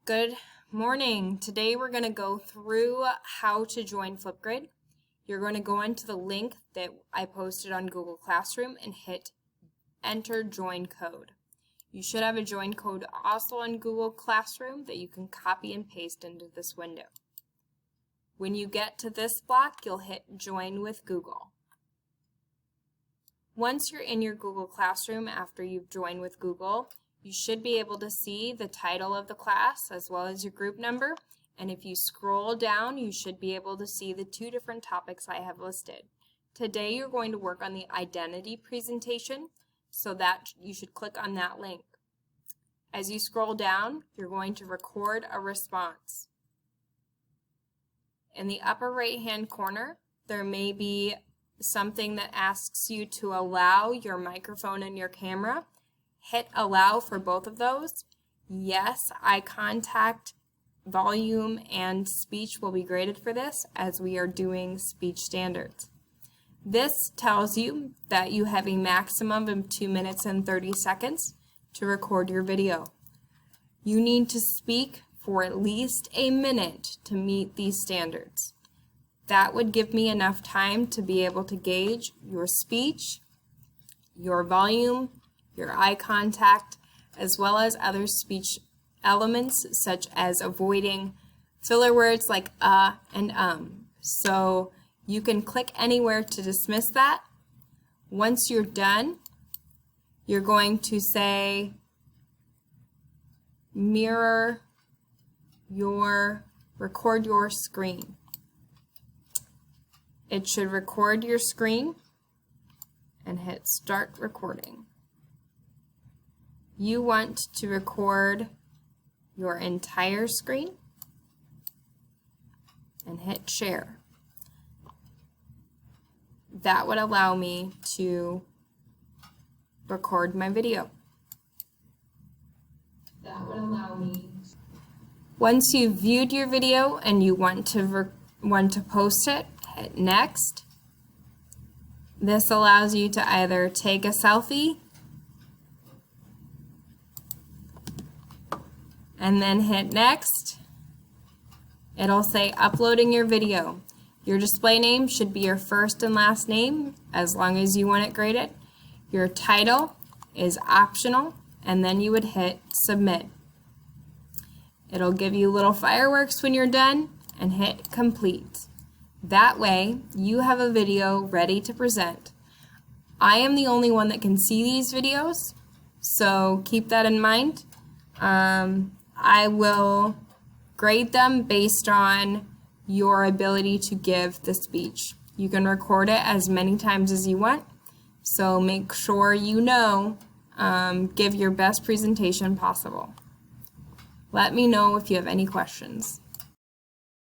Good morning. Today we're going to go through how to join Flipgrid. You're going to go into the link that I posted on Google Classroom and hit enter join code. You should have a join code also on Google Classroom that you can copy and paste into this window. When you get to this block, you'll hit join with Google. Once you're in your Google Classroom after you've joined with Google, you should be able to see the title of the class as well as your group number. And if you scroll down, you should be able to see the two different topics I have listed. Today you're going to work on the identity presentation, so that you should click on that link. As you scroll down, you're going to record a response. In the upper right-hand corner, there may be something that asks you to allow your microphone and your camera. Hit allow for both of those. Yes, eye contact, volume, and speech will be graded for this as we are doing speech standards. This tells you that you have a maximum of 2 minutes and 30 seconds to record your video. You need to speak for at least a minute to meet these standards. That would give me enough time to be able to gauge your speech, your volume, your eye contact, as well as other speech elements such as avoiding filler words like and So you can click anywhere to dismiss that. Once you're done, you're going to say record your screen. It should record your screen and hit start recording. You want to record your entire screen and hit share. That would allow me to record my video. Once you've viewed your video and you want to post it, hit next. This allows you to either take a selfie and then hit next. It'll say uploading your video. Your display name should be your first and last name as long as you want it graded. Your title is optional, and then you would hit submit. It'll give you little fireworks when you're done and hit complete. That way you have a video ready to present. I am the only one that can see these videos, so keep that in mind. I will grade them based on your ability to give the speech. You can record it as many times as you want, so make sure you give your best presentation possible. Let me know if you have any questions.